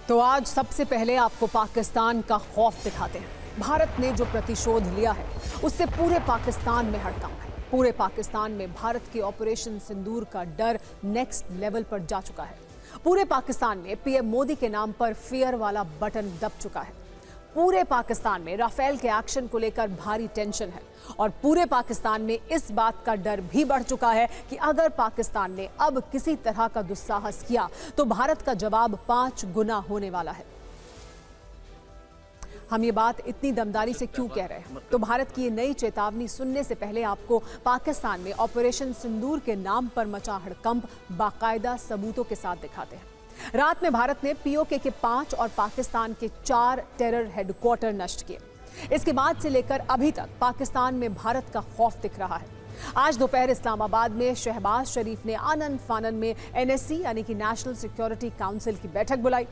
तो आज सबसे पहले आपको पाकिस्तान का खौफ दिखाते हैं। भारत ने जो प्रतिशोध लिया है उससे पूरे पाकिस्तान में हड़कंप है। पूरे पाकिस्तान में भारत के ऑपरेशन सिंदूर का डर नेक्स्ट लेवल पर जा चुका है। पूरे पाकिस्तान में पीएम मोदी के नाम पर फियर वाला बटन दब चुका है। पूरे पाकिस्तान में राफेल के एक्शन को लेकर भारी टेंशन है और पूरे पाकिस्तान में इस बात का डर भी बढ़ चुका है कि अगर पाकिस्तान ने अब किसी तरह का दुस्साहस किया तो भारत का जवाब 5 गुना होने वाला है। हम ये बात इतनी दमदारी से क्यों कह रहे हैं? तो भारत की ये नई चेतावनी सुनने से पहले आपको पाकिस्तान में ऑपरेशन सिंदूर के नाम पर मचा हड़कंप बाकायदा सबूतों के साथ दिखाते हैं। रात में भारत ने पीओके के 5 और पाकिस्तान के 4 टेरर हेडक्वार्टर नष्ट किए। इसके बाद से लेकर अभी तक पाकिस्तान में भारत का खौफ दिख रहा है। आज दोपहर इस्लामाबाद में शहबाज शरीफ ने आनन फानन में एनएससी यानी कि नेशनल सिक्योरिटी काउंसिल की बैठक बुलाई।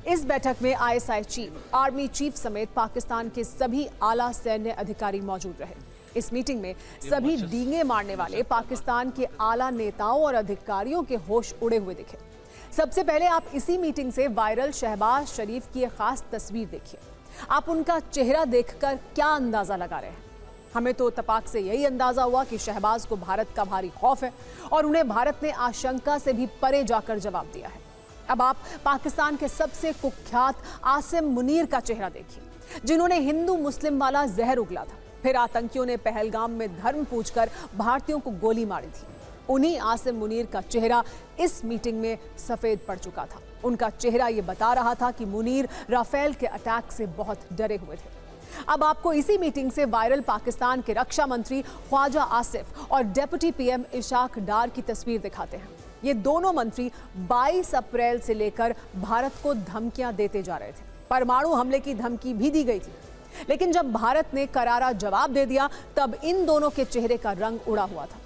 इस बैठक में आईएसआई चीफ, आर्मी चीफ समेत पाकिस्तान के सभी आला सैन्य अधिकारी मौजूद रहे। इस मीटिंग में सभी डींगे मारने वाले पाकिस्तान के आला नेताओं और अधिकारियों के होश उड़े हुए दिखे। सबसे पहले आप इसी मीटिंग से वायरल शहबाज शरीफ की एक खास तस्वीर देखिए। आप उनका चेहरा देखकर क्या अंदाजा लगा रहे हैं? हमें तो तपाक से यही अंदाजा हुआ कि शहबाज को भारत का भारी खौफ है और उन्हें भारत ने आशंका से भी परे जाकर जवाब दिया है। अब आप पाकिस्तान के सबसे कुख्यात आसिम मुनीर का चेहरा देखिए, जिन्होंने हिंदू मुस्लिम वाला जहर उगला था। फिर आतंकियों ने पहलगाम में धर्म पूछकर भारतीयों को गोली मारी थी। उन्हीं आसिम मुनीर का चेहरा इस मीटिंग में सफेद पड़ चुका था। उनका चेहरा ये बता रहा था कि मुनीर राफेल के अटैक से बहुत डरे हुए थे। अब आपको इसी मीटिंग से वायरल पाकिस्तान के रक्षा मंत्री ख्वाजा आसिफ और डिप्टी पीएम इशाक डार की तस्वीर दिखाते हैं। ये दोनों मंत्री 22 अप्रैल से लेकर भारत को धमकियां देते जा रहे थे। परमाणु हमले की धमकी भी दी गई थी, लेकिन जब भारत ने करारा जवाब दे दिया तब इन दोनों के चेहरे का रंग उड़ा हुआ था।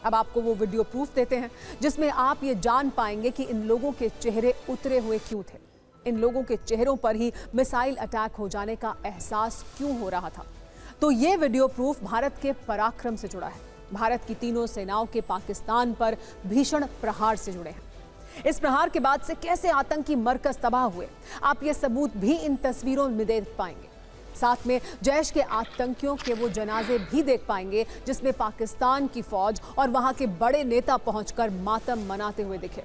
अब आपको वो वीडियो प्रूफ देते हैं जिसमें आप ये जान पाएंगे कि इन लोगों के चेहरे उतरे हुए क्यों थे। इन लोगों के चेहरों पर ही मिसाइल अटैक हो जाने का एहसास क्यों हो रहा था। तो ये वीडियो प्रूफ भारत के पराक्रम से जुड़ा है। भारत की तीनों सेनाओं के पाकिस्तान पर भीषण प्रहार से जुड़े हैं। इस प्रहार के बाद से कैसे आतंकी मरकज तबाह हुए, आप ये सबूत भी इन तस्वीरों में देख पाएंगे। साथ में जैश के आतंकियों के वो जनाजे भी देख पाएंगे जिसमें पाकिस्तान की फौज और वहां के बड़े नेता पहुंचकर मातम मनाते हुए दिखे।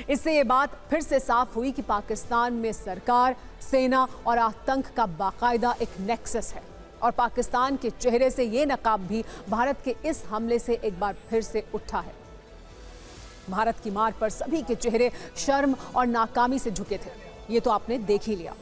इससे ये बात फिर से साफ हुई कि पाकिस्तान में सरकार, सेना और आतंक का बाकायदा एक नेक्सस है और पाकिस्तान के चेहरे से ये नकाब भी भारत के इस हमले से एक बार फिर से उठा है। भारत की मार पर सभी के चेहरे शर्म और नाकामी से झुके थे, ये तो आपने देख ही लिया।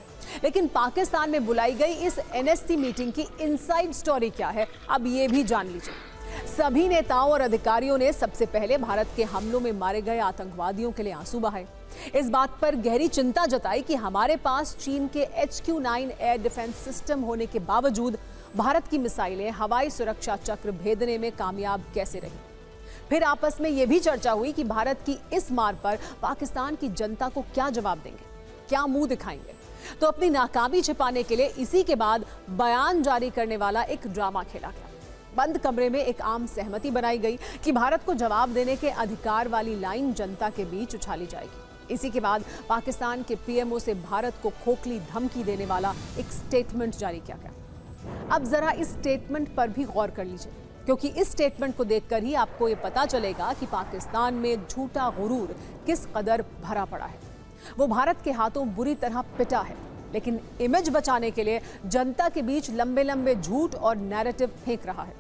लेकिन पाकिस्तान में बुलाई गई इस एनएससी मीटिंग की इनसाइड स्टोरी क्या है, अब ये भी जान लीजिए। सभी नेताओं और अधिकारियों ने सबसे पहले भारत के हमलों में मारे गए आतंकवादियों के लिए आंसू बहाए। इस बात पर गहरी चिंता जताई कि हमारे पास चीन के HQ-9 एयर डिफेंस सिस्टम होने के बावजूद भारत की मिसाइलें हवाई सुरक्षा चक्र भेदने में कामयाब कैसे रही। फिर आपस में यह भी चर्चा हुई कि भारत की इस मार पर पाकिस्तान की जनता को क्या जवाब देंगे, क्या मुंह दिखाएंगे। तो अपनी नाकामी छिपाने के लिए इसी के बाद बयान जारी करने वाला एक ड्रामा खेला गया। बंद कमरे में एक आम सहमति बनाई गई कि भारत को जवाब देने के अधिकार वाली लाइन जनता के बीच उछाली जाएगी। इसी के बाद पाकिस्तान के पीएमओ से भारत को खोखली धमकी देने वाला एक स्टेटमेंट जारी किया गया। अब जरा इस स्टेटमेंट पर भी गौर कर लीजिए, क्योंकि इस स्टेटमेंट को देखकर ही आपको ये पता चलेगा कि पाकिस्तान में झूठा गुरूर किस कदर भरा पड़ा है। वो भारत के हाथों बुरी तरह पिटा है, लेकिन इमेज बचाने के लिए जनता के बीच लंबे लंबे झूठ और नैरेटिव फेंक रहा है।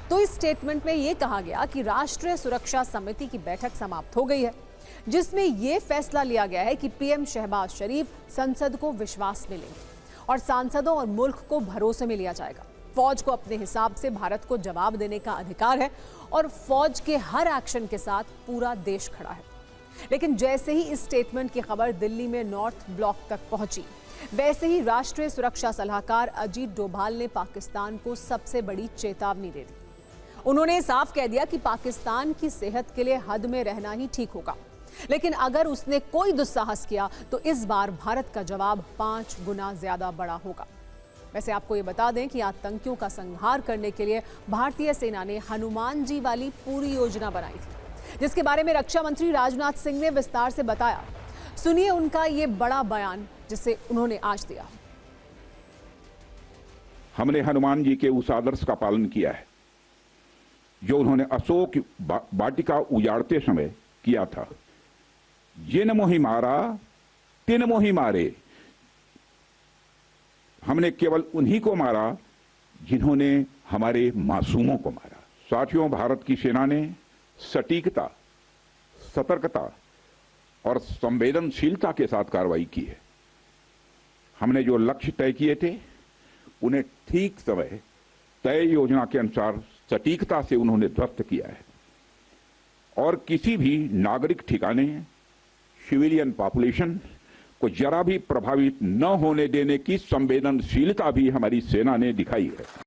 तो इस स्टेटमेंट में यह कहा गया कि राष्ट्रीय सुरक्षा समिति की बैठक समाप्त हो गई है, जिसमें यह फैसला लिया गया है कि पीएम शहबाज शरीफ संसद को विश्वास में लेंगे और सांसदों और मुल्क को भरोसे में लिया जाएगा। फौज को अपने हिसाब से भारत को जवाब देने का अधिकार है और फौज के हर एक्शन के साथ पूरा देश खड़ा है। लेकिन जैसे ही इस स्टेटमेंट की खबर दिल्ली में नॉर्थ ब्लॉक तक पहुंची, वैसे ही राष्ट्रीय सुरक्षा सलाहकार अजीत डोभाल ने पाकिस्तान को सबसे बड़ी चेतावनी दे दी। उन्होंने साफ कह दिया कि पाकिस्तान की सेहत के लिए हद में रहना ही ठीक होगा, लेकिन अगर उसने कोई दुस्साहस किया तो इस बार भारत का जवाब 5 गुना ज्यादा बड़ा होगा। वैसे आपको ये बता दें कि आतंकियों का संहार करने के लिए भारतीय सेना ने हनुमान जी वाली पूरी योजना बनाई थी, जिसके बारे में रक्षा मंत्री राजनाथ सिंह ने विस्तार से बताया। सुनिए उनका ये बड़ा बयान जिसे उन्होंने आज दिया। हमने हनुमान जी के उस आदर्श का पालन किया है जो उन्होंने अशोक वाटिका उजाड़ते समय किया था। जिन मोहि मारा तिन मोहि मारे। हमने केवल उन्हीं को मारा जिन्होंने हमारे मासूमों को मारा। साथियों, भारत की सेना ने सटीकता, सतर्कता और संवेदनशीलता के साथ कार्रवाई की है। हमने जो लक्ष्य तय किए थे उन्हें ठीक समय तय योजना के अनुसार सटीकता से उन्होंने ध्वस्त किया है और किसी भी नागरिक ठिकाने, सिविलियन पॉपुलेशन को जरा भी प्रभावित न होने देने की संवेदनशीलता भी हमारी सेना ने दिखाई है।